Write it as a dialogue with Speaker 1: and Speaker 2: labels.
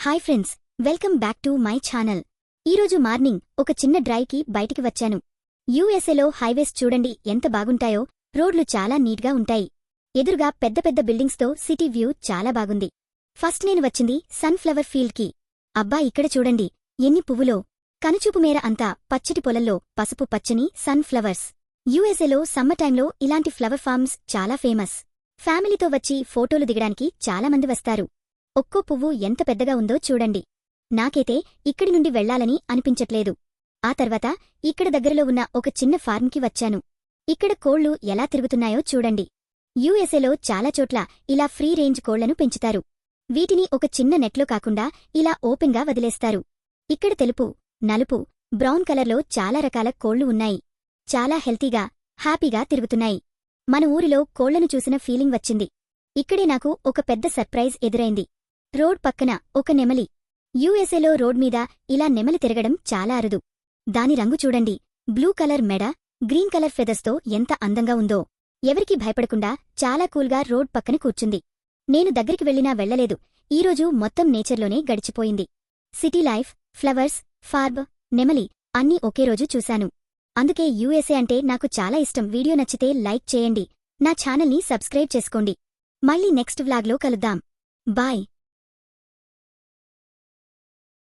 Speaker 1: Hi friends, welcome back to my channel. ఈరోజు morning ఒక చిన్న డ్రైవ్కి బయటికి వచ్చాను. యూఎస్ఏలో హైవేస్ చూడండి ఎంత బాగుంటాయో. రోడ్లు చాలా నీట్గా ఉంటాయి. ఎదురుగా పెద్ద పెద్ద బిల్డింగ్స్తో సిటీ వ్యూ చాలా బాగుంది. ఫస్ట్ నేను వచ్చింది సన్ఫ్లవర్ ఫీల్డ్కి. అబ్బా, ఇక్కడ చూడండి ఎన్ని పువ్వులో. కనుచూపు మేర అంతా పచ్చటి పొలల్లో పసుపు పచ్చని సన్ఫ్లవర్స్. యూఎస్ఏలో సమ్మర్ టైంలో ఇలాంటి ఫ్లవర్ ఫార్మ్స్ చాలా ఫేమస్. ఫ్యామిలీతో వచ్చి ఫోటోలు దిగడానికి చాలామంది వస్తారు. ఒక్కో పువ్వు ఎంత పెద్దగా ఉందో చూడండి. నాకైతే ఇక్కడి నుండి వెళ్లాలని అనిపించట్లేదు. ఆ తర్వాత ఇక్కడ దగ్గరలో ఉన్న ఒక చిన్న ఫార్మ్కి వచ్చాను. ఇక్కడ కోళ్లు ఎలా తిరుగుతున్నాయో చూడండి. యూఎస్ఏలో చాలా చోట్ల ఇలా ఫ్రీ రేంజ్ కోళ్లను పెంచుతారు. వీటిని ఒక చిన్న నెట్లో కాకుండా ఇలా ఓపెన్గా వదిలేస్తారు. ఇక్కడ తెలుపు, నలుపు, బ్రౌన్ కలర్లో చాలా రకాల కోళ్లు ఉన్నాయి. చాలా హెల్తీగా, హ్యాపీగా తిరుగుతున్నాయి. మన ఊరిలో కోళ్లను చూసిన ఫీలింగ్ వచ్చింది. ఇక్కడే నాకు ఒక పెద్ద సర్ప్రైజ్ ఎదురైంది. రోడ్ పక్కన ఒక నెమలి. యూఎస్ఏలో రోడ్ మీద ఇలా నెమలి తిరగడం చాలా అరుదు. దాని రంగు చూడండి, బ్లూ కలర్ మెడ, గ్రీన్ కలర్ ఫెదర్స్తో ఎంత అందంగా ఉందో. ఎవరికీ భయపడకుండా చాలా కూల్గా రోడ్ పక్కన కూర్చుంది. నేను దగ్గరికి వెళ్లినా వెళ్లలేదు. ఈరోజు మొత్తం నేచర్లోనే గడిచిపోయింది. సిటీ లైఫ్, ఫ్లవర్స్, ఫార్బ్, నెమలి అన్నీ ఒకే రోజు చూశాను. అందుకే యూఎస్ఏ అంటే నాకు చాలా ఇష్టం. వీడియో నచ్చితే లైక్ చేయండి. నా ఛానల్ని సబ్స్క్రైబ్ చేసుకోండి. మళ్ళీ నెక్స్ట్ వ్లాగ్లో కలుద్దాం. బాయ్.